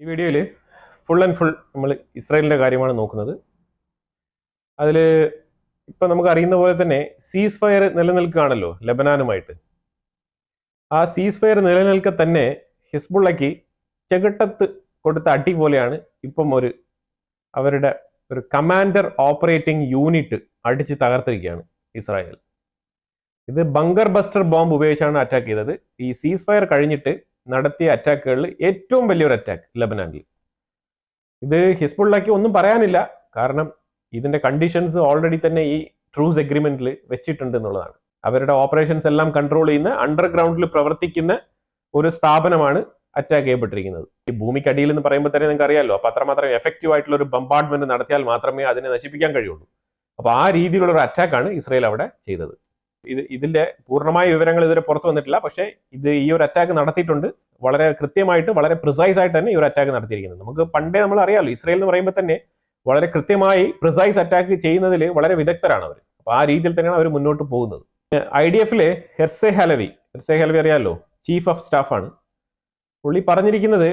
ഈ വീഡിയോയിൽ full and full നമ്മൾ ഇസ്രായേലിൻ്റെ കാര്യമാണ് നോക്കുന്നത്. അതിൽ ഇപ്പം നമുക്ക് അറിയുന്ന പോലെ തന്നെ സീസ് ഫയർ നിലനിൽക്കുകയാണല്ലോ ലബനാനുമായിട്ട്. ആ സീസ് ഫയർ നിലനിൽക്കെ തന്നെ ഹിസ്ബുള്ളയ്ക്ക് ചെകിട്ടത്ത് കൊടുത്ത അടി പോലെയാണ് ഇപ്പം അവരുടെ ഒരു കമാൻഡർ ഓപ്പറേറ്റിംഗ് യൂണിറ്റ് അടിച്ച് തകർത്തിരിക്കുകയാണ് ഇസ്രായേൽ. ഇത് ബങ്കർ ബസ്റ്റർ ബോംബ് ഉപയോഗിച്ചാണ് അറ്റാക്ക് ചെയ്തത്. ഈ സീസ് ഫയർ കഴിഞ്ഞിട്ട് നടത്തിയ അറ്റാക്കുകളിൽ ഏറ്റവും വലിയൊരു അറ്റാക്ക് ലബനാനിൽ. ഇത് ഹിസ്ബുള്ളയ്ക്ക് ഒന്നും പറയാനില്ല, കാരണം ഇതിന്റെ കണ്ടീഷൻസ് ഓൾറെഡി തന്നെ ഈ ട്രൂസ് എഗ്രിമെന്റിൽ വെച്ചിട്ടുണ്ട് എന്നുള്ളതാണ്. അവരുടെ ഓപ്പറേഷൻസ് എല്ലാം കൺട്രോൾ ചെയ്യുന്ന അണ്ടർഗ്രൗണ്ടിൽ പ്രവർത്തിക്കുന്ന ഒരു സ്ഥാപനമാണ് അറ്റാക്ക് ചെയ്യപ്പെട്ടിരിക്കുന്നത്. ഈ ഭൂമിക്കടിയിൽ എന്ന് പറയുമ്പോൾ തന്നെ നിങ്ങൾക്ക് അറിയാമല്ലോ, അപ്പൊ അത്രമാത്രം എഫക്റ്റീവ് ആയിട്ടുള്ള ഒരു ബംബാർഡ്മെന്റ് നടത്തിയാൽ മാത്രമേ അതിനെ നശിപ്പിക്കാൻ കഴിയുള്ളൂ. അപ്പൊ ആ രീതിയിലുള്ള ഒരു അറ്റാക്കാണ് ഇസ്രായേൽ അവിടെ ചെയ്തത്. ഇതിന്റെ പൂർണ്ണമായ വിവരങ്ങൾ ഇതുവരെ പുറത്തു വന്നിട്ടില്ല. പക്ഷേ ഈ ഒരു അറ്റാക്ക് നടത്തിയിട്ടുണ്ട്. വളരെ കൃത്യമായിട്ട്, വളരെ പ്രിസൈസ് ആയിട്ട് തന്നെ ഈ ഒരു അറ്റാക്ക് നടത്തിയിരിക്കുന്നത്. നമുക്ക് പണ്ടേ നമ്മൾ അറിയാമല്ലോ, ഇസ്രായേൽ എന്ന് പറയുമ്പോൾ തന്നെ വളരെ കൃത്യമായി പ്രിസൈസ് അറ്റാക്ക് ചെയ്യുന്നതിൽ വളരെ വിദഗ്ധരാണ് അവർ. അപ്പൊ ആ രീതിയിൽ തന്നെയാണ് അവർ മുന്നോട്ട് പോകുന്നത്. IDF-ലെ ഹെർസെ ഹലവി അറിയാമല്ലോ, ചീഫ് ഓഫ് സ്റ്റാഫാണ്. പുള്ളി പറഞ്ഞിരിക്കുന്നത്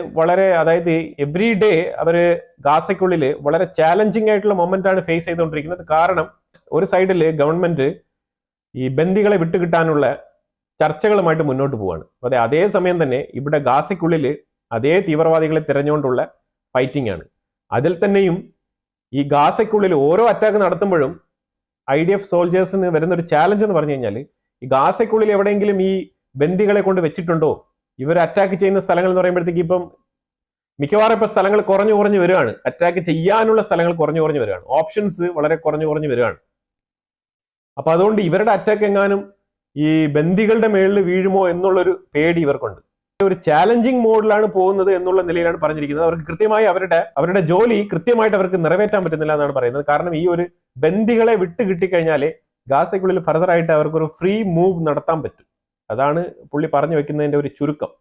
അതായത് എവ്രി ഡേ അവര് ഗാസയ്ക്കുള്ളിൽ വളരെ ചാലഞ്ചിങ് ആയിട്ടുള്ള മൊമെന്റ് ആണ് ഫേസ് ചെയ്തുകൊണ്ടിരിക്കുന്നത്. കാരണം ഒരു സൈഡിൽ ഗവൺമെന്റ് ഈ ബന്ദികളെ വിട്ടുകിട്ടാനുള്ള ചർച്ചകളുമായിട്ട് മുന്നോട്ട് പോവാണ്. അതേ സമയം തന്നെ ഇവിടെ ഗാസയ്ക്കുള്ളിൽ അതേ തീവ്രവാദികളെ തിരഞ്ഞുകൊണ്ടുള്ള ഫൈറ്റിംഗ് ആണ്. അതിൽ തന്നെയും ഈ ഗാസയ്ക്കുള്ളിൽ ഓരോ അറ്റാക്ക് നടത്തുമ്പോഴും IDF സോൾജേഴ്സിന് വരുന്ന ഒരു ചാലഞ്ച് എന്ന് പറഞ്ഞു കഴിഞ്ഞാൽ, ഈ ഗാസയ്ക്കുള്ളിൽ എവിടെയെങ്കിലും ഈ ബന്ദികളെ കൊണ്ട് വെച്ചിട്ടുണ്ടോ, ഇവർ അറ്റാക്ക് ചെയ്യുന്ന സ്ഥലങ്ങൾ എന്ന് പറയുമ്പോഴത്തേക്ക് ഇപ്പം മിക്കവാറും ഇപ്പൊ സ്ഥലങ്ങൾ കുറഞ്ഞു വരികയാണ്. അറ്റാക്ക് ചെയ്യാനുള്ള സ്ഥലങ്ങൾ കുറഞ്ഞു വരികയാണ്. ഓപ്ഷൻസ് വളരെ കുറഞ്ഞു വരികയാണ്. അപ്പൊ അതുകൊണ്ട് ഇവരുടെ അറ്റാക്ക് എങ്ങാനും ഈ ബന്ദികളുടെ മേളിൽ വീഴുമോ എന്നുള്ളൊരു പേടി ഇവർക്കുണ്ട്. ഒരു ചാലഞ്ചിങ് മോഡിലാണ് പോകുന്നത് എന്നുള്ള നിലയിലാണ് പറഞ്ഞിരിക്കുന്നത്. അവർക്ക് കൃത്യമായി അവരുടെ ജോലി കൃത്യമായിട്ട് അവർക്ക് നിറവേറ്റാൻ പറ്റുന്നില്ല എന്നാണ് പറയുന്നത്. കാരണം ഈ ഒരു ബന്ദികളെ വിട്ട് കിട്ടിക്കഴിഞ്ഞാല് ഗാസയ്ക്കുള്ളിൽ ഫർദർ ആയിട്ട് അവർക്കൊരു ഫ്രീ മൂവ് നടത്താൻ പറ്റും. അതാണ് പുള്ളി പറഞ്ഞു വെക്കുന്നതിന്റെ ഒരു ചുരുക്കം.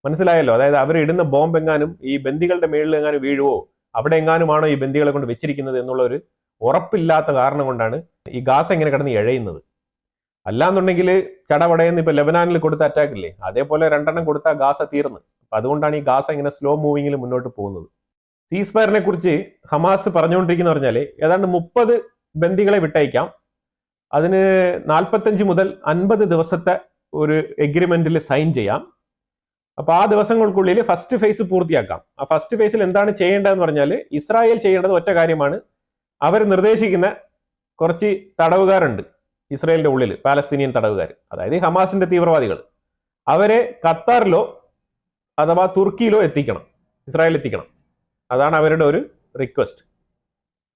മനസ്സിലായല്ലോ? അതായത് അവരിടുന്ന ബോംബ് എങ്ങാനും ഈ ബന്ദികളുടെ മേളിൽ എങ്ങാനും വീഴുവോ, അവിടെ എങ്ങാനുമാണോ ഈ ബന്ദികളെ കൊണ്ട് വെച്ചിരിക്കുന്നത് എന്നുള്ള ഒരു ഉറപ്പില്ലാത്ത കാരണം കൊണ്ടാണ് ഈ ഗാസ ഇങ്ങനെ കിടന്ന് ഇഴയുന്നത്. അല്ലാന്നുണ്ടെങ്കിൽ ചടപടയെന്ന് ഇപ്പൊ ലെബനാനിൽ കൊടുത്ത അറ്റാക്ക് ഇല്ലേ, അതേപോലെ 2 എണ്ണം കൊടുത്ത ഗാസ തീർന്ന്. അപ്പൊ അതുകൊണ്ടാണ് ഈ ഗാസ ഇങ്ങനെ സ്ലോ മൂവിങ്ങിൽ മുന്നോട്ട് പോകുന്നത്. സീസ് ഫയറിനെ കുറിച്ച് ഹമാസ് പറഞ്ഞുകൊണ്ടിരിക്കുന്ന പറഞ്ഞാല് ഏതാണ്ട് 30 ബന്ദികളെ വിട്ടയക്കാം, അതിന് 45 മുതൽ 50 ദിവസത്തെ ഒരു എഗ്രിമെന്റിൽ സൈൻ ചെയ്യാം. അപ്പൊ ആ ദിവസങ്ങൾക്കുള്ളിൽ ഫസ്റ്റ് ഫേസ് പൂർത്തിയാക്കാം. ആ ഫസ്റ്റ് ഫേസിൽ എന്താണ് ചെയ്യേണ്ടതെന്ന് പറഞ്ഞാൽ, ഇസ്രായേൽ ചെയ്യേണ്ടത് ഒറ്റ കാര്യമാണ്. അവർ നിർദ്ദേശിക്കുന്ന കുറച്ച് തടവുകാരുണ്ട് ഇസ്രായേലിന്റെ ഉള്ളിൽ, പാലസ്തീനിയൻ തടവുകാർ, അതായത് ഹമാസിന്റെ തീവ്രവാദികൾ. അവരെ ഖത്താറിലോ അഥവാ തുർക്കിയിലോ ഇസ്രായേൽ എത്തിക്കണം. അതാണ് അവരുടെ ഒരു റിക്വസ്റ്റ്.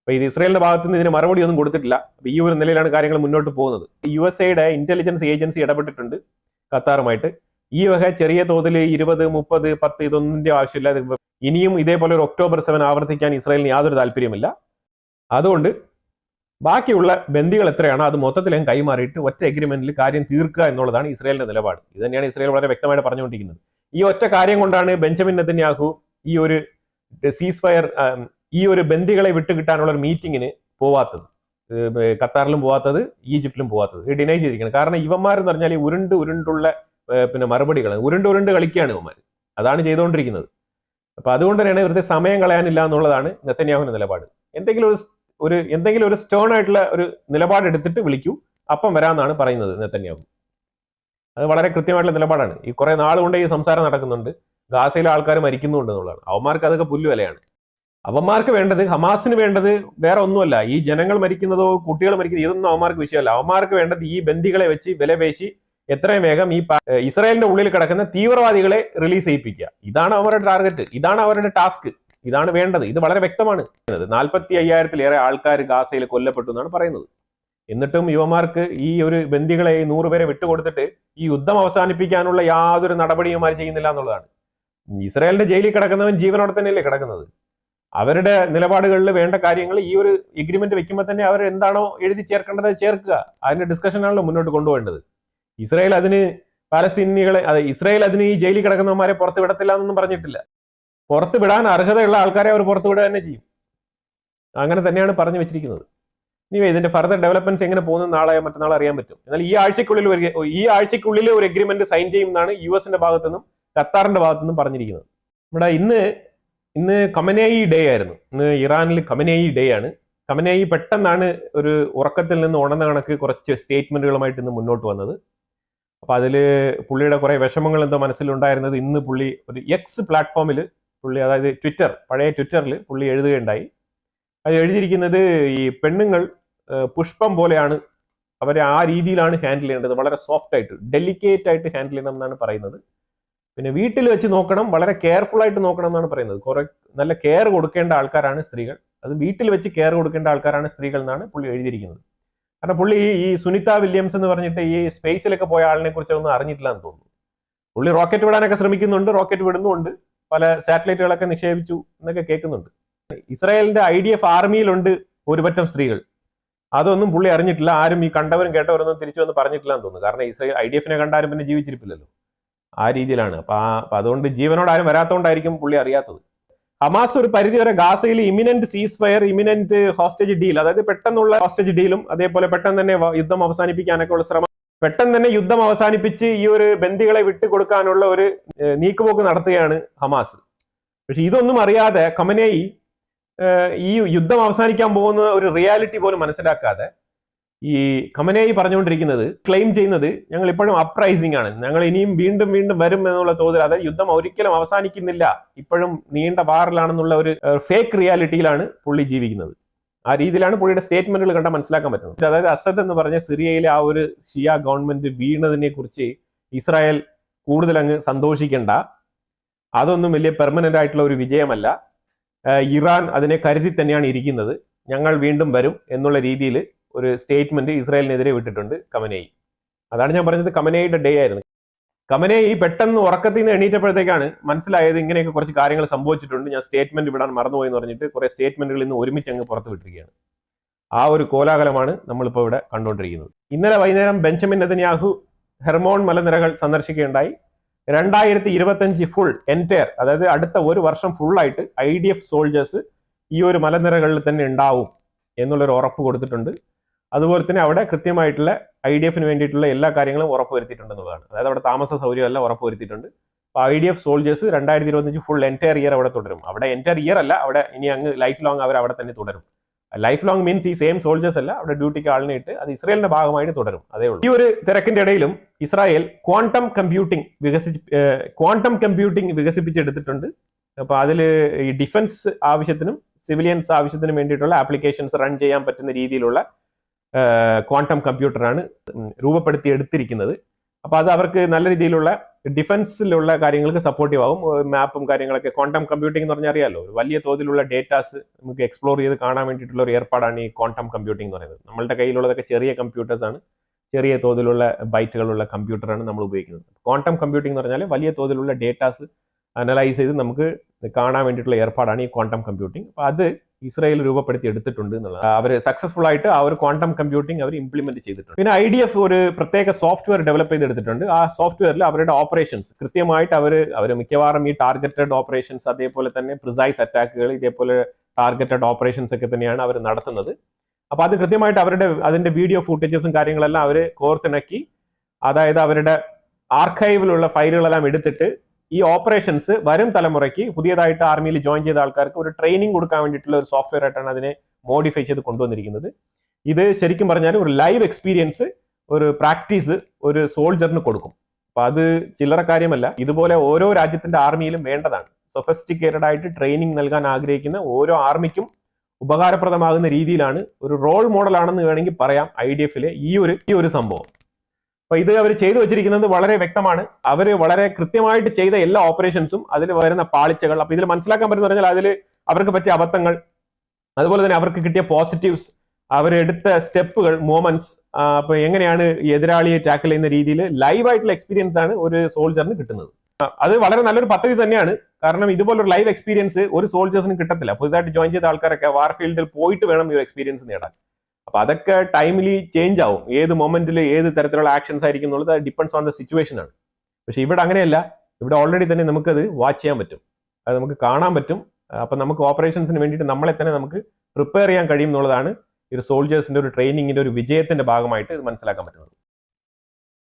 അപ്പൊ ഇത് ഇസ്രായേലിന്റെ ഭാഗത്ത് നിന്ന് ഇതിന് മറുപടി ഒന്നും കൊടുത്തിട്ടില്ല. അപ്പൊ ഈ ഒരു നിലയിലാണ് കാര്യങ്ങൾ മുന്നോട്ട് പോകുന്നത്. USA-യുടെ ഇന്റലിജൻസ് ഏജൻസി ഇടപെട്ടിട്ടുണ്ട് ഖത്താറുമായിട്ട്. ഈ വക ചെറിയ തോതിൽ 20, 30, 10 ഇതൊന്നിന്റെ ആവശ്യമില്ല. ഇനിയും ഇതേപോലെ ഒരു October 7 ആവർത്തിക്കാൻ ഇസ്രായേലിന് യാതൊരു താല്പര്യമില്ല. അതുകൊണ്ട് ബാക്കിയുള്ള ബന്ദികൾ എത്രയാണോ അത് മൊത്തത്തിലും കൈമാറിയിട്ട് ഒറ്റ എഗ്രിമെന്റിൽ കാര്യം തീർക്കുക എന്നുള്ളതാണ് ഇസ്രായേലിന്റെ നിലപാട്. ഇത് തന്നെയാണ് ഇസ്രായേൽ വളരെ വ്യക്തമായിട്ട് പറഞ്ഞുകൊണ്ടിരിക്കുന്നത്. ഈ ഒറ്റ കാര്യം കൊണ്ടാണ് ബെഞ്ചമിൻ നെതന്യാഹു ഈ ഒരു സീസ് ഫയർ, ഈ ഒരു ബന്ദികളെ വിട്ടുകിട്ടാനുള്ള ഒരു മീറ്റിങ്ങിന് പോവാത്തത്, ഖത്താറിലും പോവാത്തത്, ഈജിപ്തിലും പോവാത്തത്, ഡിനൈ ചെയ്തിരിക്കുന്നത്. കാരണം ഇവന്മാരെന്ന് പറഞ്ഞാൽ ഉരുണ്ടുള്ള മറുപടികൾ, ഉരുണ്ട് കളിക്കുകയാണ് ഇവന്മാർ. അതാണ് ചെയ്തുകൊണ്ടിരിക്കുന്നത്. അപ്പൊ അതുകൊണ്ട് തന്നെയാണ് ഇവരുടെ സമയം കളയാനില്ല എന്നുള്ളതാണ് നെതന്യാഹുവിന്റെ നിലപാട്. എന്തെങ്കിലും ഒരു സ്റ്റേൺ ആയിട്ടുള്ള ഒരു നിലപാട് എടുത്തിട്ട് വിളിക്കൂ, അപ്പം വരാമെന്നാണ് പറയുന്നത് നെതന്യാഹു. അത് വളരെ കൃത്യമായിട്ടുള്ള നിലപാടാണ്. ഈ കുറെ നാളുകൊണ്ട് ഈ സംസാരം നടക്കുന്നുണ്ട്, ഗാസയിലെ ആൾക്കാർ മരിക്കുന്നുണ്ട് എന്നുള്ളതാണ്. അവന്മാർക്ക് അതൊക്കെ പുല്ലുവിലയാണ്. അവന്മാർക്ക് വേണ്ടത്, ഹമാസിന് വേണ്ടത് വേറെ ഒന്നുമല്ല, ഈ ജനങ്ങൾ മരിക്കുന്നതോ കുട്ടികൾ മരിക്കുന്നതോ ഇതൊന്നും അവന്മാർക്ക് വിഷയമല്ല. അവന്മാർക്ക് വേണ്ടത് ഈ ബന്ദികളെ വെച്ച് വിലപേശി എത്രയും വേഗം ഈ ഇസ്രായേലിന്റെ ഉള്ളിൽ കിടക്കുന്ന തീവ്രവാദികളെ റിലീസ് ചെയ്യിപ്പിക്കുക. ഇതാണ് അവരുടെ ടാർഗറ്റ്, ഇതാണ് അവരുടെ ടാസ്ക്, ഇതാണ് വേണ്ടത്. ഇത് വളരെ വ്യക്തമാണ്. 45,000-ലേറെ ആൾക്കാർ ഗാസയിൽ കൊല്ലപ്പെട്ടു എന്നാണ് പറയുന്നത്. എന്നിട്ടും യുവമാർക്ക് ഈ ഒരു ബന്ദികളെ 100 പേരെ വിട്ടുകൊടുത്തിട്ട് ഈ യുദ്ധം അവസാനിപ്പിക്കാനുള്ള യാതൊരു നടപടിയും ചെയ്യുന്നില്ല എന്നുള്ളതാണ്. ഇസ്രായേലിന്റെ ജയിലിൽ കിടക്കുന്നവൻ ജീവനോടെ തന്നെയല്ലേ കിടക്കുന്നത്. അവരുടെ നിലപാടുകളിൽ വേണ്ട കാര്യങ്ങൾ ഈ ഒരു എഗ്രിമെന്റ് വെക്കുമ്പോൾ തന്നെ അവർ എന്താണോ എഴുതി ചേർക്കേണ്ടത് ചേർക്കുക. അതിന്റെ ഡിസ്കഷനാണല്ലോ മുന്നോട്ട് കൊണ്ടുപോകേണ്ടത്. ഇസ്രായേൽ അതിന് ഈ ജയിലിൽ കിടക്കുന്നവന്മാരെ പുറത്ത് വിടത്തില്ല എന്നൊന്നും പറഞ്ഞിട്ടില്ല. പുറത്ത് വിടാൻ അർഹതയുള്ള ആൾക്കാരെ അവർ പുറത്ത് വിടുക തന്നെ ചെയ്യും. അങ്ങനെ തന്നെയാണ് പറഞ്ഞു വെച്ചിരിക്കുന്നത്. ഇനി ഇതിന്റെ ഫർദർ ഡെവലപ്മെന്റ്സ് എങ്ങനെ പോകുന്ന നാളെ മറ്റന്നാൾ അറിയാൻ പറ്റും. എന്നാൽ ഈ ആഴ്ചക്കുള്ളിൽ ഒരു എഗ്രിമെന്റ് സൈൻ ചെയ്യുമെന്നാണ് US-ന്റെ ഭാഗത്തുനിന്നും ഖത്താറിന്റെ ഭാഗത്തുനിന്നും പറഞ്ഞിരിക്കുന്നത്. ഇവിടെ ഇന്ന് ഖമനേയി ഡേ ആയിരുന്നു. ഇന്ന് ഇറാനിൽ ഖമനേയി ഡേ ആണ്. ഖമനേയി പെട്ടെന്നാണ് ഒരു ഉറക്കത്തിൽ നിന്ന് ഉണർന്ന കണക്ക് കുറച്ച് സ്റ്റേറ്റ്മെന്റുകളുമായിട്ട് ഇന്ന് മുന്നോട്ട് വന്നത്. അപ്പൊ അതില് പുള്ളിയുടെ കുറെ വിഷമങ്ങൾ എന്തോ മനസ്സിലുണ്ടായിരുന്നത് ഇന്ന് പുള്ളി ഒരു എക്സ് പ്ലാറ്റ്ഫോമിൽ പുള്ളി, അതായത് പഴയ ട്വിറ്ററിൽ പുള്ളി എഴുതുകയുണ്ടായി. അത് എഴുതിയിരിക്കുന്നത് ഈ പെണ്ണുങ്ങൾ പുഷ്പം പോലെയാണ്, അവരെ ആ രീതിയിലാണ് ഹാൻഡിൽ ചെയ്യേണ്ടത്, വളരെ സോഫ്റ്റ് ആയിട്ട് ഡെലിക്കേറ്റ് ആയിട്ട് ഹാൻഡിൽ ചെയ്യണം എന്നാണ് പറയുന്നത്. പിന്നെ വീട്ടിൽ വെച്ച് നോക്കണം, വളരെ കെയർഫുൾ ആയിട്ട് നോക്കണം എന്നാണ് പറയുന്നത്. കുറെ നല്ല കെയർ കൊടുക്കേണ്ട ആൾക്കാരാണ് സ്ത്രീകൾ, അത് വീട്ടിൽ വെച്ച് കെയർ കൊടുക്കേണ്ട ആൾക്കാരാണ് സ്ത്രീകൾ എന്നാണ് പുള്ളി എഴുതിയിരിക്കുന്നത്. കാരണം പുള്ളി ഈ സുനിത വില്യംസ് എന്ന് പറഞ്ഞിട്ട് ഈ സ്പേസിലൊക്കെ പോയ ആളിനെ കുറിച്ച് ഒന്നും അറിഞ്ഞിട്ടില്ല എന്ന് തോന്നുന്നു. പുള്ളി റോക്കറ്റ് വിടാനൊക്കെ ശ്രമിക്കുന്നുണ്ട്, റോക്കറ്റ് വിടുന്നുണ്ട്, പല സാറ്റലൈറ്റുകളൊക്കെ നിക്ഷേപിച്ചു എന്നൊക്കെ കേൾക്കുന്നുണ്ട്. ഇസ്രായേലിന്റെ IDF ആർമിയിലുണ്ട് ഒരുപറ്റം സ്ത്രീകൾ, അതൊന്നും പുള്ളി അറിഞ്ഞിട്ടില്ല. ആരും ഈ കണ്ടവരും കേട്ടവരൊന്നും തിരിച്ചു വന്ന് പറഞ്ഞിട്ടില്ല എന്ന് തോന്നുന്നു. കാരണം ഇസ്രായേൽ IDF-നെ കണ്ടാലും പിന്നെ ജീവിച്ചിരിപ്പില്ലല്ലോ, ആ രീതിയിലാണ്. അപ്പൊ അതുകൊണ്ട് ജീവനോട് ആരും വരാത്തോണ്ടായിരിക്കും പുള്ളി അറിയാത്തത്. ഹമാസ് ഒരു പരിധിവരെ ഗാസയിൽ ഇമിനന്റ് സീസ് ഫയർ, ഇമിനന്റ് ഹോസ്റ്റേജ് ഡീൽ, അതായത് പെട്ടെന്നുള്ള ഹോസ്റ്റേജ് ഡീലും അതേപോലെ പെട്ടെന്ന് തന്നെ യുദ്ധം അവസാനിപ്പിക്കാനൊക്കെ ഉള്ള ശ്രമം, പെട്ടെന്ന് തന്നെ യുദ്ധം അവസാനിപ്പിച്ച് ഈ ഒരു ബന്ദികളെ വിട്ടുകൊടുക്കാനുള്ള ഒരു നീക്കുപോക്ക് നടത്തുകയാണ് ഹമാസ്. പക്ഷെ ഇതൊന്നും അറിയാതെ ഖമനേയി ഈ യുദ്ധം അവസാനിക്കാൻ പോകുന്ന ഒരു റിയാലിറ്റി പോലും മനസ്സിലാക്കാതെ ഈ ഖമനേയി പറഞ്ഞുകൊണ്ടിരിക്കുന്നത്, ക്ലെയിം ചെയ്യുന്നത്, ഞങ്ങൾ ഇപ്പോഴും അപ്രൈസിംഗ് ആണ്, ഞങ്ങൾ ഇനിയും വീണ്ടും വീണ്ടും വരും എന്നുള്ള തോതിൽ, അതായത് യുദ്ധം ഒരിക്കലും അവസാനിക്കുന്നില്ല, ഇപ്പോഴും നീണ്ട വാറിലാണെന്നുള്ള ഒരു ഫേക്ക് റിയാലിറ്റിയിലാണ് പുള്ളി ജീവിക്കുന്നത്. ആ രീതിയിലാണ് പുള്ളിയുടെ സ്റ്റേറ്റ്മെന്റുകൾ കണ്ടാൽ മനസ്സിലാക്കാൻ പറ്റുന്നത്. അതായത് അസദ് എന്ന് പറഞ്ഞ സിറിയയിലെ ആ ഒരു ഷിയ ഗവൺമെന്റ് വീണതിനെ കുറിച്ച് ഇസ്രായേൽ കൂടുതൽ അങ്ങ് സന്തോഷിക്കേണ്ട, അതൊന്നും വലിയ പെർമനന്റ് ആയിട്ടുള്ള ഒരു വിജയമല്ല, ഇറാൻ അതിനെ കരുതി തന്നെയാണ് ഇരിക്കുന്നത്, ഞങ്ങൾ വീണ്ടും വരും എന്നുള്ള രീതിയിൽ ഒരു സ്റ്റേറ്റ്മെന്റ് ഇസ്രായേലിനെതിരെ വിട്ടിട്ടുണ്ട് ഖമനേയി. അതാണ് ഞാൻ പറഞ്ഞത്, ഖമനേയിയുടെ ഡേ ആയിരുന്നു. ഖമനേയി പെട്ടെന്ന് ഉറക്കത്തിൽ നിന്ന് എണീറ്റപ്പോഴത്തേക്കാണ് മനസ്സിലായത് ഇങ്ങനെയൊക്കെ കുറച്ച് കാര്യങ്ങൾ സംഭവിച്ചിട്ടുണ്ട്, ഞാൻ സ്റ്റേറ്റ്മെന്റ് വിടാൻ മറന്നുപോയി എന്ന് പറഞ്ഞിട്ട് കുറെ സ്റ്റേറ്റ്മെന്റുകൾ ഇന്ന് ഒരുമിച്ച് അങ്ങ് പുറത്ത് വിട്ടിരിക്കുകയാണ്. ആ ഒരു കോലാഹലമാണ് നമ്മളിപ്പോൾ ഇവിടെ കണ്ടുകൊണ്ടിരിക്കുന്നത്. ഇന്നലെ വൈകുന്നേരം ബെഞ്ചമിൻ നെതന്യാഹു ഹെർമോൺ മലനിരകൾ സന്ദർശിക്കുകയുണ്ടായി. 2025 ഫുൾ എൻറ്റയർ, അതായത് അടുത്ത ഒരു വർഷം ഫുള്ളായിട്ട് IDF സോൾജേഴ്സ് ഈ ഒരു മലനിരകളിൽ തന്നെ ഉണ്ടാവും എന്നുള്ളൊരു ഉറപ്പ് കൊടുത്തിട്ടുണ്ട്. അതുപോലെ തന്നെ അവിടെ കൃത്യമായിട്ടുള്ള IDF-ന് വേണ്ടിയിട്ടുള്ള എല്ലാ കാര്യങ്ങളും ഉറപ്പുവരുത്തിയിട്ടുണ്ടെന്നുള്ളതാണ്. അതായത് അവിടെ താമസ സൗകര്യമെല്ലാം ഉറപ്പുവരുത്തിയിട്ടുണ്ട്. അപ്പോൾ IDF soldiers 2025 full entire year അവിടെ തുടരും. അവിടെ എൻറ്റയർ ഇയർ അല്ല, അവിടെ ഇനി അങ്ങ് ലൈഫ് ലോങ് അവർ അവിടെ തന്നെ തുടരും. ലൈഫ് ലോങ് മീൻസ് ഈ സെയിം സോൾജേഴ്സ് അല്ല, അവിടെ ഡ്യൂട്ടിക്ക് ആളിനെ ഇട്ട് അത് ഇസ്രായേലിന്റെ ഭാഗമായിട്ട് തുടരും, അതേ ഉള്ളൂ. ഈ ഒരു തിരക്കിന്റെ ഇടയിലും ഇസ്രായേൽ ക്വാണ്ടം കമ്പ്യൂട്ടിംഗ് വികസിപ്പിച്ചെടുത്തിട്ടുണ്ട്. അപ്പൊ അതിൽ ഈ ഡിഫൻസ് ആവശ്യത്തിനും സിവിലിയൻസ് ആവശ്യത്തിനും വേണ്ടിയിട്ടുള്ള ആപ്ലിക്കേഷൻസ് റൺ ചെയ്യാൻ പറ്റുന്ന രീതിയിലുള്ള ക്വാണ്ടം കമ്പ്യൂട്ടറാണ് രൂപപ്പെടുത്തി എടുത്തിരിക്കുന്നത്. അപ്പൊ അത് അവർക്ക് നല്ല രീതിയിലുള്ള ഡിഫൻസിലുള്ള കാര്യങ്ങൾക്ക് സപ്പോർട്ടീവ് ആവും. മാപ്പും കാര്യങ്ങളൊക്കെ, ക്വാണ്ടം കമ്പ്യൂട്ടിംഗ് എന്ന് പറഞ്ഞാൽ അറിയാലോ, വലിയ തോതിലുള്ള ഡേറ്റാസ് നമുക്ക് എക്സ്പ്ലോർ ചെയ്ത് കാണാൻ വേണ്ടിയിട്ടുള്ള ഒരു ഏർപ്പാടാണ് ഈ ക്വാണ്ടം കമ്പ്യൂട്ടിംഗ് എന്ന് പറയുന്നത്. നമ്മളുടെ കയ്യിലുള്ളതൊക്കെ ചെറിയ കമ്പ്യൂട്ടേഴ്സ് ആണ്, ചെറിയ തോതിലുള്ള ബൈറ്റുകളുള്ള കമ്പ്യൂട്ടറാണ് നമ്മൾ ഉപയോഗിക്കുന്നത്. ക്വാണ്ടം കമ്പ്യൂട്ടിംഗ് എന്ന് പറഞ്ഞാൽ വലിയ തോതിലുള്ള ഡേറ്റാസ് അനലൈസ് ചെയ്ത് നമുക്ക് കാണാൻ വേണ്ടിയിട്ടുള്ള ഏർപ്പാടാണ് ഈ ക്വാണ്ടം കമ്പ്യൂട്ടിംഗ്. അപ്പൊ അത് ഇസ്രായേൽ രൂപപ്പെടുത്തി എടുത്തിട്ടുണ്ട് എന്നുള്ളത്, അവർ സക്സസ്ഫുൾ ആയിട്ട് ആ ഒരു ക്വാണ്ടം കമ്പ്യൂട്ടിംഗ് അവർ ഇംപ്ലിമെന്റ് ചെയ്തിട്ടുണ്ട്. പിന്നെ IDF ഒരു പ്രത്യേക സോഫ്റ്റ്വെയർ ഡെവലപ്പ് ചെയ്തെടുത്തിട്ടുണ്ട്. ആ സോഫ്റ്റ്വെയറിൽ അവരുടെ ഓപ്പറേഷൻസ് കൃത്യമായിട്ട് അവർ മിക്കവാറും ഈ ടാർഗറ്റഡ് ഓപ്പറേഷൻസ്, അതേപോലെ തന്നെ പ്രിസൈസ് അറ്റാക്കുകൾ, ഇതേപോലെ ടാർഗറ്റഡ് ഓപ്പറേഷൻസ് ഒക്കെ തന്നെയാണ് അവർ നടത്തുന്നത്. അപ്പൊ അത് കൃത്യമായിട്ട് അതിന്റെ വീഡിയോ ഫുട്ടേജസും കാര്യങ്ങളെല്ലാം അവർ കോർത്തിണക്കി, അതായത് അവരുടെ ആർക്കൈവിലുള്ള ഫയലുകളെല്ലാം എടുത്തിട്ട് ഈ ഓപ്പറേഷൻസ് വരും തലമുറയ്ക്ക് പുതിയതായിട്ട് ആർമിയിൽ ജോയിൻ ചെയ്ത ആൾക്കാർക്ക് ഒരു ട്രെയിനിങ് കൊടുക്കാൻ വേണ്ടിയിട്ടുള്ള ഒരു സോഫ്റ്റ്വെയർ ആയിട്ടാണ് അതിനെ മോഡിഫൈ ചെയ്ത് കൊണ്ടുവന്നിരിക്കുന്നത്. ഇത് ശരിക്കും പറഞ്ഞാൽ ഒരു ലൈവ് എക്സ്പീരിയൻസ്, ഒരു പ്രാക്ടീസ് ഒരു സോൾജറിന് കൊടുക്കും. അപ്പൊ അത് ചില്ലറ കാര്യമല്ല, ഇതുപോലെ ഓരോ രാജ്യത്തിന്റെ ആർമിയിലും വേണ്ടതാണ്. സൊഫിസ്റ്റിക്കേറ്റഡ് ആയിട്ട് ട്രെയിനിങ് നൽകാൻ ആഗ്രഹിക്കുന്ന ഓരോ ആർമിക്കും ഉപകാരപ്രദമാകുന്ന രീതിയിലാണ്, ഒരു റോൾ മോഡലാണെന്ന് വേണമെങ്കിൽ പറയാം IDF-ലെ ഈ ഒരു സംഭവം. അപ്പൊ ഇത് അവർ ചെയ്തു വെച്ചിരിക്കുന്നത് വളരെ വ്യക്തമാണ്. അവർ വളരെ കൃത്യമായിട്ട് ചെയ്ത എല്ലാ ഓപ്പറേഷൻസും, അതിൽ വരുന്ന പാളിച്ചകൾ, അപ്പൊ ഇതിൽ മനസ്സിലാക്കാൻ പറ്റുന്ന പറഞ്ഞാൽ അതിൽ അവർക്ക് പറ്റിയ അബദ്ധങ്ങൾ, അതുപോലെ തന്നെ അവർക്ക് കിട്ടിയ പോസിറ്റീവ്സ്, അവരെടുത്ത സ്റ്റെപ്പുകൾ, മൊമെന്റ്സ്, അപ്പൊ എങ്ങനെയാണ് എതിരാളിയെ ടാക്കിൾ ചെയ്യുന്ന രീതിയിൽ ലൈവായിട്ടുള്ള എക്സ്പീരിയൻസ് ആണ് ഒരു സോൾജറിന് കിട്ടുന്നത്. അത് വളരെ നല്ലൊരു പദ്ധതി തന്നെയാണ്. കാരണം ഇതുപോലൊരു ലൈവ് എക്സ്പീരിയൻസ് ഒരു സോൾജേഴ്സിന് കിട്ടത്തില്ല. പുതുതായിട്ട് ജോയിൻ ചെയ്ത ആൾക്കാരൊക്കെ വാർഫീൽഡിൽ പോയിട്ട് വേണം ഈ ഒരു എക്സ്പീരിയൻസ് നേടാൻ. അപ്പൊ അതൊക്കെ ടൈമിലി ചേഞ്ച് ആവും, ഏത് മൊമെന്റിൽ ഏത് തരത്തിലുള്ള ആക്ഷൻസ് ആയിരിക്കും എന്നുള്ളത് ഡിപ്പെൻഡ്സ് ഓൺ ദ സിറ്റുവേഷൻ ആണ്. പക്ഷെ ഇവിടെ അങ്ങനെയല്ല, ഇവിടെ ഓൾറെഡി തന്നെ നമുക്കത് വാച്ച് ചെയ്യാൻ പറ്റും, അത് നമുക്ക് കാണാൻ പറ്റും. അപ്പൊ നമുക്ക് ഓപ്പറേഷൻസിന് വേണ്ടിയിട്ട് നമ്മളെ തന്നെ നമുക്ക് പ്രിപ്പയർ ചെയ്യാൻ കഴിയും എന്നുള്ളതാണ് ഒരു സോൾജേഴ്സിന്റെ ഒരു ട്രെയിനിങ്ങിന്റെ ഒരു വിജയത്തിന്റെ ഭാഗമായിട്ട് ഇത് മനസ്സിലാക്കാൻ പറ്റുന്നത്.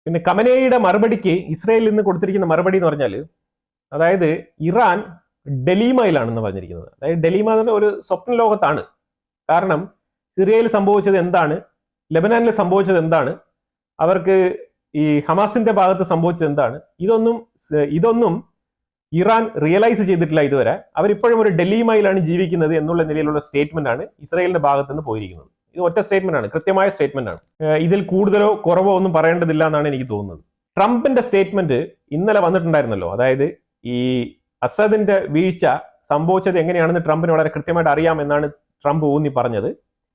പിന്നെ ഖമനേയിയുടെ മറുപടിക്ക് ഇസ്രായേലിൽ നിന്ന് കൊടുത്തിരിക്കുന്ന മറുപടി എന്ന് പറഞ്ഞാൽ, അതായത് ഇറാൻ ഡെലീമയിലാണെന്ന് പറഞ്ഞിരിക്കുന്നത്. അതായത് ഡെലീമ എന്ന ഒരു സ്വപ്ന ലോകത്താണ്. കാരണം സിറിയയിൽ സംഭവിച്ചത് എന്താണ്, ലെബനാനിൽ സംഭവിച്ചത് എന്താണ്, അവർക്ക് ഈ ഹമാസിന്റെ ഭാഗത്ത് സംഭവിച്ചത് എന്താണ്, ഇതൊന്നും ഇറാൻ റിയലൈസ് ചെയ്തിട്ടില്ല ഇതുവരെ. അവരിപ്പോഴും ഒരു ഡെലീമയിലാണ് ജീവിക്കുന്നത് എന്നുള്ള നിലയിലുള്ള സ്റ്റേറ്റ്മെന്റ് ആണ് ഇസ്രായേലിന്റെ ഭാഗത്ത് നിന്ന് പോയിരിക്കുന്നത്. ഇത് ഒറ്റ സ്റ്റേറ്റ്മെന്റ് ആണ്, കൃത്യമായ സ്റ്റേറ്റ്മെന്റ് ആണ്. ഇതിൽ കൂടുതലോ കുറവോ ഒന്നും പറയേണ്ടതില്ല എന്നാണ് എനിക്ക് തോന്നുന്നത്. ട്രംപിന്റെ സ്റ്റേറ്റ്മെന്റ് ഇന്നലെ വന്നിട്ടുണ്ടായിരുന്നല്ലോ. അതായത് ഈ അസദിന്റെ വീഴ്ച സംഭവിച്ചത് എങ്ങനെയാണെന്ന് ട്രംപിന് വളരെ കൃത്യമായിട്ട് അറിയാമെന്നാണ് ട്രംപ് ഊന്നി പറഞ്ഞത്.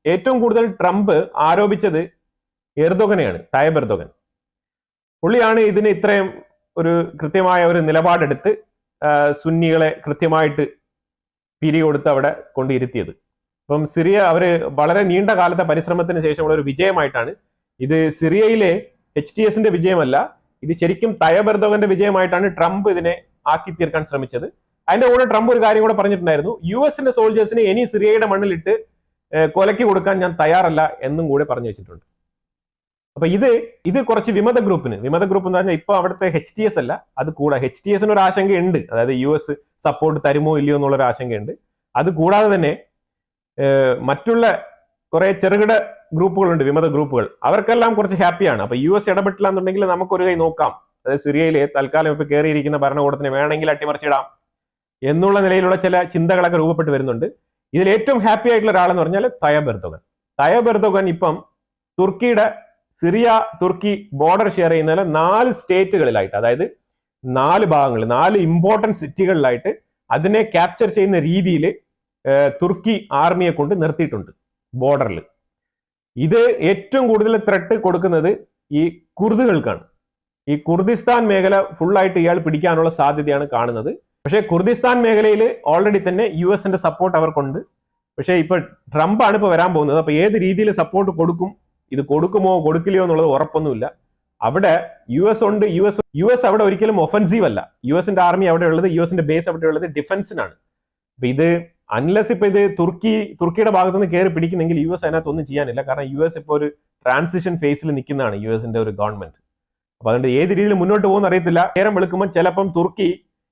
ഏറ്റവും കൂടുതൽ ട്രംപ് ആരോപിച്ചത് എർദോഗനെയാണ്, തായിബ് എർദോഗൻ. പുള്ളിയാണ് ഇതിന് ഇത്രയും ഒരു കൃത്യമായ ഒരു നിലപാടെടുത്ത് സുന്നികളെ കൃത്യമായിട്ട് പിരികൊടുത്ത് അവിടെ കൊണ്ടിരുത്തിയത്. അപ്പം സിറിയ അവര് വളരെ നീണ്ട കാലത്തെ പരിശ്രമത്തിന് ശേഷമുള്ള ഒരു വിജയമായിട്ടാണ് ഇത്. സിറിയയിലെ HTSന്റെ വിജയമല്ല, ഇത് ശരിക്കും തായിബ് എർദോഗന്റെ വിജയമായിട്ടാണ് ട്രംപ് ഇതിനെ ആക്കി തീർക്കാൻ ശ്രമിച്ചത്. അതിന്റെ കൂടെ ട്രംപ് ഒരു കാര്യം കൂടെ പറഞ്ഞിട്ടുണ്ടായിരുന്നു, US സോൾജേഴ്സിനെ ഇനി സിറിയയുടെ മണ്ണിലിട്ട് കൊലയ്ക്ക് കൊടുക്കാൻ ഞാൻ തയ്യാറല്ല എന്നും കൂടെ പറഞ്ഞു വെച്ചിട്ടുണ്ട്. അപ്പൊ ഇത് കുറച്ച് വിമത ഗ്രൂപ്പ് എന്ന് പറഞ്ഞാൽ ഇപ്പൊ അവിടുത്തെ HTS അല്ല, അത് കൂടാതെ HTSന് ഒരു ആശങ്കയുണ്ട്, അതായത് US സപ്പോർട്ട് തരുമോ ഇല്ലയോ എന്നുള്ളൊരു ആശങ്കയുണ്ട്. അത് കൂടാതെ തന്നെ മറ്റുള്ള കുറെ ചെറുകിട ഗ്രൂപ്പുകളുണ്ട്, വിമത ഗ്രൂപ്പുകൾ, അവർക്കെല്ലാം കുറച്ച് ഹാപ്പിയാണ്. അപ്പൊ US ഇടപെട്ടില്ല എന്നുണ്ടെങ്കിൽ നമുക്കൊരു കൈ നോക്കാം, അതായത് സിറിയയിലെ തൽക്കാലം ഇപ്പൊ കയറിയിരിക്കുന്ന ഭരണകൂടത്തിനെ വേണമെങ്കിൽ അട്ടിമറിച്ചിടാം എന്നുള്ള നിലയിലുള്ള ചില ചിന്തകളൊക്കെ രൂപപ്പെട്ട് വരുന്നുണ്ട്. ഇതിൽ ഏറ്റവും ഹാപ്പി ആയിട്ടുള്ള ഒരാളെന്ന് പറഞ്ഞാൽ തായിബ് എർദോഗൻ. തായിബ് എർദോഗൻ ഇപ്പം സിറിയ തുർക്കി ബോർഡർ ഷെയർ ചെയ്യുന്ന 4 സ്റ്റേറ്റുകളിലായിട്ട്, അതായത് 4 ഭാഗങ്ങളിൽ 4 ഇമ്പോർട്ടന്റ് സിറ്റികളിലായിട്ട് അതിനെ ക്യാപ്ചർ ചെയ്യുന്ന രീതിയിൽ തുർക്കി ആർമിയെ കൊണ്ട് നിർത്തിയിട്ടുണ്ട് ബോർഡറിൽ. ഇത് ഏറ്റവും കൂടുതൽ ത്രെട്ട് കൊടുക്കുന്നത് ഈ കുർദുകൾക്കാണ്. ഈ കുർദിസ്ഥാൻ മേഖല ഫുള്ളായിട്ട് ഇയാൾ പിടിക്കാനുള്ള സാധ്യതയാണ് കാണുന്നത്. പക്ഷേ കുർദിസ്ഥാൻ മേഖലയിൽ ഓൾറെഡി തന്നെ US സപ്പോർട്ട് അവർക്കുണ്ട്. പക്ഷേ ഇപ്പൊ ട്രംപാണ് ഇപ്പൊ വരാൻ പോകുന്നത്. അപ്പൊ ഏത് രീതിയിൽ സപ്പോർട്ട് കൊടുക്കും, ഇത് കൊടുക്കുമോ കൊടുക്കില്ലയോ എന്നുള്ളത് ഉറപ്പൊന്നുമില്ല. അവിടെ US ഉണ്ട്. US അവിടെ ഒരിക്കലും ഒഫൻസീവ് അല്ല. US ആർമി അവിടെ ഉള്ളത്, US ബേസ് അവിടെ ഉള്ളത് ഡിഫൻസിനാണ്. അപ്പൊ ഇത് അൺലെസ് ഇപ്പൊ ഇത് തുർക്കിയുടെ ഭാഗത്ത് നിന്ന് കയറി പിടിക്കുന്നെങ്കിൽ US അതിനകത്തൊന്നും ചെയ്യാനില്ല. കാരണം US ഇപ്പോൾ ഒരു ട്രാൻസിഷൻ ഫേസിൽ നിൽക്കുന്നതാണ് US ഒരു ഗവൺമെന്റ്. അപ്പൊ അതുകൊണ്ട് ഏത് രീതിയിൽ മുന്നോട്ട് പോകുന്ന അറിയത്തില്ല. നേരം വെളുക്കുമ്പോൾ ചിലപ്പം തുർക്കി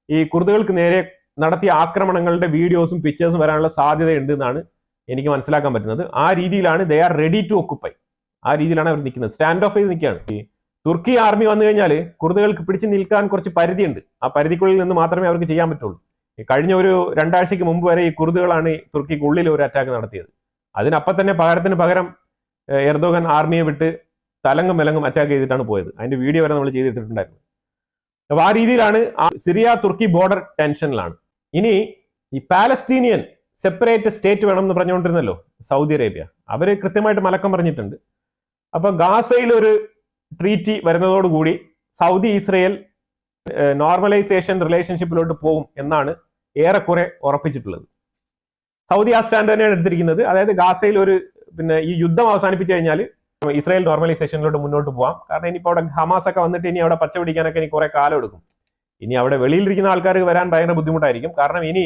ഈ കുർദുകൾക്ക് നേരെ നടത്തിയ ആക്രമണങ്ങളുടെ വീഡിയോസും പിക്ചേഴ്സും വരാനുള്ള സാധ്യതയുണ്ട് എന്നാണ് എനിക്ക് മനസ്സിലാക്കാൻ പറ്റുന്നത്. ആ രീതിയിലാണ് they are ready to occupy. ആ രീതിയിലാണ് അവർ നിൽക്കുന്നത്, സ്റ്റാൻഡ് ഓഫ് ചെയ്ത് നിൽക്കുകയാണ്. ഈ തുർക്കി ആർമി വന്നു കഴിഞ്ഞാൽ കുർദുകൾക്ക് പിടിച്ചു നിൽക്കാൻ കുറച്ച് പരിധിയുണ്ട്. ആ പരിധിക്കുള്ളിൽ നിന്ന് മാത്രമേ അവർക്ക് ചെയ്യാൻ പറ്റുള്ളൂ. കഴിഞ്ഞ ഒരു 2 ആഴ്ചയ്ക്ക് മുമ്പ് വരെ ഈ കുർദുകളാണ് തുർക്കിക്കുള്ളിൽ ഒരു അറ്റാക്ക് നടത്തിയത്. അതിനപ്പം തന്നെ പകരം എർദോഗൻ ആർമിയെ വിട്ട് തലങ്ങും വിലങ്ങും അറ്റാക്ക് ചെയ്തിട്ടാണ് പോയത്. അതിന്റെ വീഡിയോ വരെ നമ്മൾ ചെയ്തിട്ടുണ്ടായിരുന്നു. അപ്പൊ ആ രീതിയിലാണ് സിറിയ തുർക്കി ബോർഡർ ടെൻഷനിലാണ്. ഇനി ഈ പാലസ്തീനിയൻ സെപ്പറേറ്റ് സ്റ്റേറ്റ് വേണം എന്ന് പറഞ്ഞുകൊണ്ടിരുന്നല്ലോ സൗദി അറേബ്യ, അവര് കൃത്യമായിട്ട് മലക്കം പറഞ്ഞിട്ടുണ്ട്. അപ്പൊ ഗാസയിൽ ഒരു ട്രീറ്റി വരുന്നതോടുകൂടി സൗദി ഇസ്രയേൽ നോർമലൈസേഷൻ റിലേഷൻഷിപ്പിലോട്ട് പോകും എന്നാണ് ഏറെക്കുറെ ഉറപ്പിച്ചിട്ടുള്ളത്. സൗദി ആ സ്റ്റാൻഡ് തന്നെയാണ് എടുത്തിരിക്കുന്നത്. അതായത് ഗാസയിൽ ഈ യുദ്ധം അവസാനിപ്പിച്ചു കഴിഞ്ഞാൽ ഇസ്രായേൽ നോർമലൈസേഷനിലോട്ട് മുന്നോട്ട് പോകാം. കാരണം ഇനിയിപ്പോൾ അവിടെ ഹമാസ് ഒക്കെ വന്നിട്ട് ഇനി അവിടെ പച്ച പിടിക്കാനൊക്കെ ഇനി കുറെ കാലം എടുക്കും. ഇനി അവിടെ വെളിയിലിരിക്കുന്ന ആൾക്കാർക്ക് വരാൻ ഭയങ്കര ബുദ്ധിമുട്ടായിരിക്കും. കാരണം ഇനി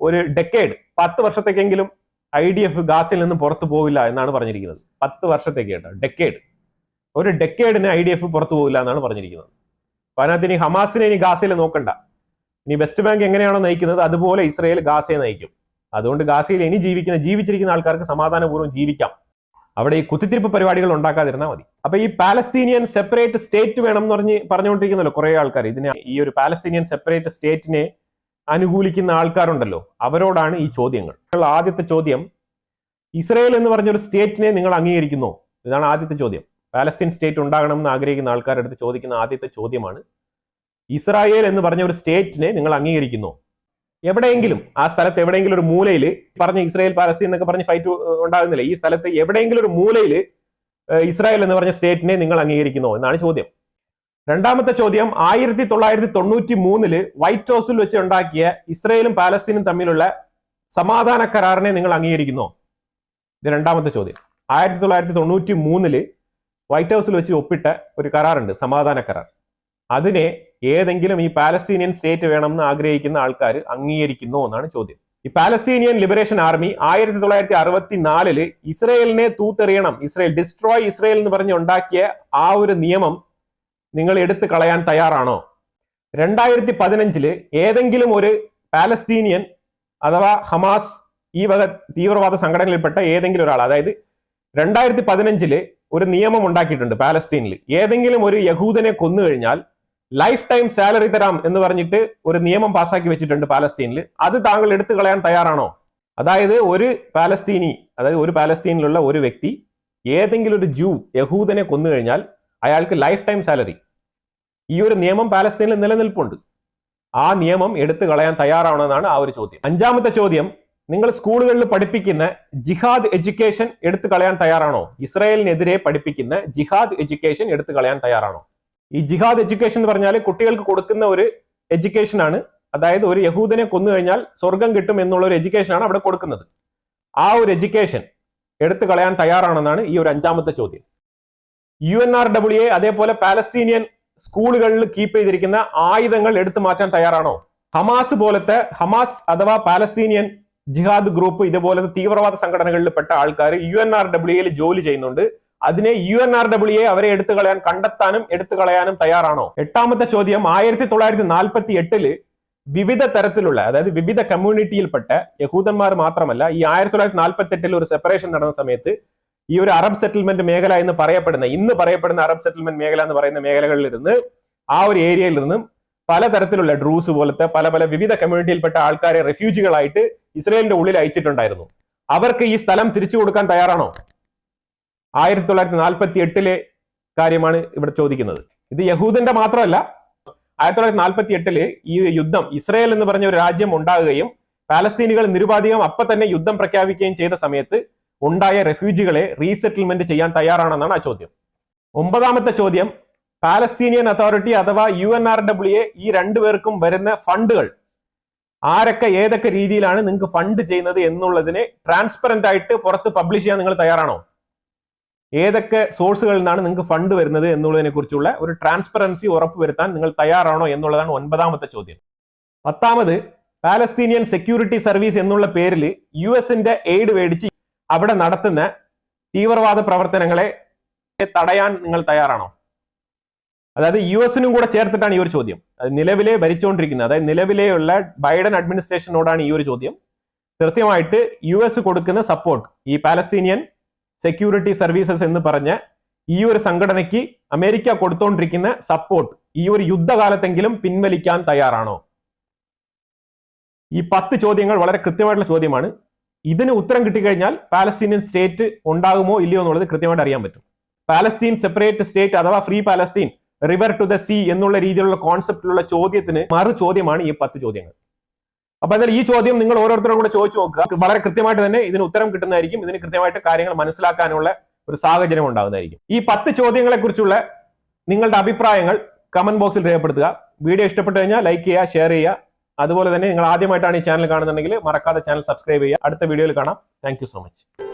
ഒരു ഡെക്കേഡ് 10 വർഷത്തേക്കെങ്കിലും IDF ഗാസയിൽ നിന്ന് പുറത്തു പോവില്ല എന്നാണ് പറഞ്ഞിരിക്കുന്നത്. 10 വർഷത്തേക്ക് കേട്ടോ, ഒരു ഡെക്കേഡിന് IDF പുറത്തു പോവില്ല എന്നാണ് പറഞ്ഞിരിക്കുന്നത്. അപ്പൊ അതിനകത്ത് ഇനി ഹമാസിനെ ഇനി ഗാസയിൽ നോക്കണ്ട. ഇനി വെസ്റ്റ് ബാങ്ക് എങ്ങനെയാണോ നയിക്കുന്നത് അതുപോലെ ഇസ്രായേൽ ഗാസയെ നയിക്കും. അതുകൊണ്ട് ഗാസയിൽ ഇനി ജീവിച്ചിരിക്കുന്ന ആൾക്കാർക്ക് സമാധാനപൂർവ്വം ജീവിക്കാം. അവിടെ ഈ കുത്തിത്തിരിപ്പ് പരിപാടികൾ ഉണ്ടാക്കാതിരുന്നാൽ മതി. അപ്പൊ ഈ പാലസ്തീനിയൻ സെപ്പറേറ്റ് സ്റ്റേറ്റ് വേണം എന്ന് പറഞ്ഞുകൊണ്ടിരിക്കുന്നല്ലോ കുറെ ആൾക്കാർ. ഈ ഒരു പാലസ്തീനിയൻ സെപ്പറേറ്റ് സ്റ്റേറ്റിനെ അനുകൂലിക്കുന്ന ആൾക്കാരുണ്ടല്ലോ, അവരോടാണ് ഈ ചോദ്യങ്ങൾ. ആദ്യത്തെ ചോദ്യം, ഇസ്രായേൽ എന്ന് പറഞ്ഞൊരു സ്റ്റേറ്റിനെ നിങ്ങൾ അംഗീകരിക്കുന്നോ? ഇതാണ് ആദ്യത്തെ ചോദ്യം. പാലസ്തീൻ സ്റ്റേറ്റ് ഉണ്ടാകണമെന്ന് ആഗ്രഹിക്കുന്ന ആൾക്കാരുടെ അടുത്ത് ചോദിക്കുന്ന ആദ്യത്തെ ചോദ്യമാണ്, ഇസ്രായേൽ എന്ന് പറഞ്ഞ ഒരു സ്റ്റേറ്റിനെ നിങ്ങൾ അംഗീകരിക്കുന്നോ? എവിടെയെങ്കിലും ആ സ്ഥലത്ത് എവിടെയെങ്കിലും ഒരു മൂലയിൽ പറഞ്ഞ ഇസ്രായേൽ പാലസ്തീൻ എന്നൊക്കെ പറഞ്ഞ് ഫൈറ്റ് ഉണ്ടാകുന്നില്ല. ഈ സ്ഥലത്ത് എവിടെയെങ്കിലും ഒരു മൂലയിൽ ഇസ്രായേൽ എന്ന് പറഞ്ഞ സ്റ്റേറ്റിനെ നിങ്ങൾ അംഗീകരിക്കുന്നോ എന്നാണ് ചോദ്യം. രണ്ടാമത്തെ ചോദ്യം, 1993 വൈറ്റ് ഹൗസിൽ വെച്ച് ഉണ്ടാക്കിയ ഇസ്രായേലും പാലസ്തീനും തമ്മിലുള്ള സമാധാന കരാറിനെ നിങ്ങൾ അംഗീകരിക്കുന്നോ? ഇത് രണ്ടാമത്തെ ചോദ്യം. 1993 വൈറ്റ് ഹൗസിൽ വെച്ച് ഒപ്പിട്ട ഒരു കരാറുണ്ട്, സമാധാന കരാർ. അതിനെ ഏതെങ്കിലും ഈ പാലസ്തീനിയൻ സ്റ്റേറ്റ് വേണമെന്ന് ആഗ്രഹിക്കുന്ന ആൾക്കാർ അംഗീകരിക്കുന്നോ എന്നാണ് ചോദ്യം. ഈ പാലസ്തീനിയൻ ലിബറേഷൻ ആർമി 1964 ഇസ്രായേലിനെ തൂത്തെറിയണം, ഡിസ്ട്രോയ് ഇസ്രായേൽ എന്ന് പറഞ്ഞ് ഉണ്ടാക്കിയ ആ ഒരു നിയമം നിങ്ങൾ എടുത്തു കളയാൻ തയ്യാറാണോ? 2015 ഏതെങ്കിലും ഒരു പാലസ്തീനിയൻ അഥവാ ഹമാസ് ഈ വക തീവ്രവാദ സംഘടനകളിൽപ്പെട്ട ഏതെങ്കിലും ഒരാൾ, അതായത് 2015 ഒരു നിയമം ഉണ്ടാക്കിയിട്ടുണ്ട് പാലസ്തീനിൽ. ഏതെങ്കിലും ഒരു യഹൂദനെ കൊന്നു കഴിഞ്ഞാൽ ലൈഫ് ടൈം സാലറി തരാം എന്ന് പറഞ്ഞിട്ട് ഒരു നിയമം പാസ്സാക്കി വെച്ചിട്ടുണ്ട് പാലസ്തീനിൽ. അത് താങ്കൾ എടുത്തു കളയാൻ തയ്യാറാണോ? അതായത് ഒരു പാലസ്തീനിലുള്ള ഒരു വ്യക്തി ഏതെങ്കിലും ഒരു ജൂ യഹൂദനെ കൊന്നു കഴിഞ്ഞാൽ അയാൾക്ക് ലൈഫ് ടൈം സാലറി. ഈ ഒരു നിയമം പാലസ്തീനിൽ നിലനിൽപ്പുണ്ട്. ആ നിയമം എടുത്തു കളയാൻ തയ്യാറാണെന്നാണ് ആ ഒരു ചോദ്യം. അഞ്ചാമത്തെ ചോദ്യം, നിങ്ങൾ സ്കൂളുകളിൽ പഠിപ്പിക്കുന്ന ജിഹാദ് എഡ്യൂക്കേഷൻ എടുത്തു കളയാൻ തയ്യാറാണോ? ഇസ്രായേലിനെതിരെ പഠിപ്പിക്കുന്ന ജിഹാദ് എഡ്യൂക്കേഷൻ എടുത്തു കളയാൻ തയ്യാറാണോ? ഈ ജിഹാദ് എഡ്യൂക്കേഷൻ എന്ന് പറഞ്ഞാൽ കുട്ടികൾക്ക് കൊടുക്കുന്ന ഒരു എഡ്യൂക്കേഷൻ ആണ്. അതായത് ഒരു യഹൂദനെ കൊന്നു കഴിഞ്ഞാൽ സ്വർഗം കിട്ടും എന്നുള്ള ഒരു എഡ്യൂക്കേഷൻ ആണ് അവിടെ കൊടുക്കുന്നത്. ആ ഒരു എഡ്യൂക്കേഷൻ എടുത്തു കളയാൻ തയ്യാറാണെന്നാണ് ഈ ഒരു അഞ്ചാമത്തെ ചോദ്യം. UNRWA അതേപോലെ പാലസ്തീനിയൻ സ്കൂളുകളിൽ കീപ്പ് ചെയ്തിരിക്കുന്ന ആയുധങ്ങൾ എടുത്തു മാറ്റാൻ തയ്യാറാണോ? ഹമാസ് അഥവാ പാലസ്തീനിയൻ ജിഹാദ് ഗ്രൂപ്പ് ഇതുപോലത്തെ തീവ്രവാദ സംഘടനകളിൽ പെട്ട ആൾക്കാർ UNRWA ജോലി ചെയ്യുന്നുണ്ട്. അതിനെ UNRWA അവരെ എടുത്തു കളയാൻ കണ്ടെത്താനും എടുത്തു കളയാനും തയ്യാറാണോ? എട്ടാമത്തെ ചോദ്യം, 1948 വിവിധ തരത്തിലുള്ള, അതായത് വിവിധ കമ്മ്യൂണിറ്റിയിൽപ്പെട്ട യഹൂദന്മാർ മാത്രമല്ല, ഈ 1948 ഒരു സെപ്പറേഷൻ നടന്ന സമയത്ത് ഈ ഒരു അറബ് സെറ്റിൽമെന്റ് മേഖല എന്ന് പറയപ്പെടുന്ന, ഇന്ന് പറയപ്പെടുന്ന അറബ് സെറ്റിൽമെന്റ് മേഖല എന്ന് പറയുന്ന മേഖലകളിൽ ഇരുന്ന്, ആ ഒരു ഏരിയയിൽ നിന്നും പലതരത്തിലുള്ള ഡ്രൂസ് പോലത്തെ പല വിവിധ കമ്മ്യൂണിറ്റിയിൽപ്പെട്ട ആൾക്കാരെ റെഫ്യൂജികളായിട്ട് ഇസ്രയേലിന്റെ ഉള്ളിൽ അയച്ചിട്ടുണ്ടായിരുന്നു. അവർക്ക് ഈ സ്ഥലം തിരിച്ചു കൊടുക്കാൻ തയ്യാറാണോ? 1948 കാര്യമാണ് ഇവിടെ ചോദിക്കുന്നത്. ഇത് യഹൂദന്റെ മാത്രമല്ല, 1948 ഈ യുദ്ധം, ഇസ്രയേൽ എന്ന് പറഞ്ഞ ഒരു രാജ്യം ഉണ്ടാകുകയും പാലസ്തീനികൾ നിരുപാധികം അപ്പൊ തന്നെ യുദ്ധം പ്രഖ്യാപിക്കുകയും ചെയ്ത സമയത്ത് ഉണ്ടായ റെഫ്യൂജികളെ റീസെറ്റിൽമെന്റ് ചെയ്യാൻ തയ്യാറാണെന്നാണ് ആ ചോദ്യം. ഒമ്പതാമത്തെ ചോദ്യം, പാലസ്തീനിയൻ അതോറിറ്റി അഥവാ UNRWA ഈ രണ്ടുപേർക്കും വരുന്ന ഫണ്ടുകൾ ആരൊക്കെ ഏതൊക്കെ രീതിയിലാണ് നിങ്ങൾക്ക് ഫണ്ട് ചെയ്യുന്നത് എന്നുള്ളതിനെ ട്രാൻസ്പെറന്റ് ആയിട്ട് പുറത്ത് പബ്ലിഷ് ചെയ്യാൻ നിങ്ങൾ തയ്യാറാണോ? ഏതൊക്കെ സോഴ്സുകളിൽ നിന്നാണ് നിങ്ങൾക്ക് ഫണ്ട് വരുന്നത് എന്നുള്ളതിനെ കുറിച്ചുള്ള ഒരു ട്രാൻസ്പെറൻസി ഉറപ്പുവരുത്താൻ നിങ്ങൾ തയ്യാറാണോ എന്നുള്ളതാണ് ഒൻപതാമത്തെ ചോദ്യം. പത്താമത്, പാലസ്തീനിയൻ സെക്യൂരിറ്റി സർവീസ് എന്നുള്ള പേരിൽ US-ന്റെ എയ്ഡ് മേടിച്ച് അവിടെ നടത്തുന്ന തീവ്രവാദ പ്രവർത്തനങ്ങളെ തടയാൻ നിങ്ങൾ തയ്യാറാണോ? അതായത് US-നും കൂടെ ചേർത്തിട്ടാണ് ഈ ഒരു ചോദ്യം. അത് നിലവിലെ ഭരിച്ചുകൊണ്ടിരിക്കുന്നത്, അതായത് നിലവിലെയുള്ള ബൈഡൻ അഡ്മിനിസ്ട്രേഷനോടാണ് ഈ ഒരു ചോദ്യം. കൃത്യമായിട്ട് US കൊടുക്കുന്ന സപ്പോർട്ട്, ഈ പാലസ്തീനിയൻ സെക്യൂരിറ്റി സർവീസസ് എന്ന് പറഞ്ഞ ഈ ഒരു സംഘടനയ്ക്ക് അമേരിക്ക കൊടുത്തോണ്ടിരിക്കുന്ന സപ്പോർട്ട് ഈ ഒരു യുദ്ധകാലത്തെങ്കിലും പിൻവലിക്കാൻ തയ്യാറാണോ? ഈ 10 ചോദ്യങ്ങൾ വളരെ കൃത്യമായിട്ടുള്ള ചോദ്യമാണ്. ഇതിന് ഉത്തരം കിട്ടിക്കഴിഞ്ഞാൽ പാലസ്തീനിയൻ സ്റ്റേറ്റ് ഉണ്ടാകുമോ ഇല്ലയോ എന്നുള്ളത് കൃത്യമായിട്ട് അറിയാൻ പറ്റും. പാലസ്തീൻ സെപ്പറേറ്റ് സ്റ്റേറ്റ് അഥവാ free Palestine, river to the sea എന്നുള്ള രീതിയിലുള്ള കോൺസെപ്റ്റിലുള്ള ചോദ്യത്തിന് മറു ചോദ്യമാണ് ഈ 10 ചോദ്യങ്ങൾ. അപ്പൊ എന്നാൽ ഈ ചോദ്യം നിങ്ങൾ ഓരോരുത്തരും കൂടെ ചോദിച്ചു നോക്കുക. വളരെ കൃത്യമായിട്ട് തന്നെ ഇതിന് ഉത്തരം കിട്ടുന്നതായിരിക്കും. ഇതിന് കൃത്യമായിട്ട് കാര്യങ്ങൾ മനസ്സിലാക്കാനുള്ള ഒരു സാഹചര്യം ഉണ്ടാകുന്നതായിരിക്കും. ഈ 10 ചോദ്യങ്ങളെ കുറിച്ചുള്ള നിങ്ങളുടെ അഭിപ്രായങ്ങൾ കമന്റ് ബോക്സിൽ രേഖപ്പെടുത്തുക. വീഡിയോ ഇഷ്ടപ്പെട്ടു കഴിഞ്ഞാൽ ലൈക്ക് ചെയ്യുക, ഷെയർ ചെയ്യുക. അതുപോലെ തന്നെ നിങ്ങൾ ആദ്യമായിട്ടാണ് ഈ ചാനൽ കാണുന്നുണ്ടെങ്കിൽ മറക്കാതെ ചാനൽ സബ്സ്ക്രൈബ് ചെയ്യുക. അടുത്ത വീഡിയോയിൽ കാണാം. Thank you so much.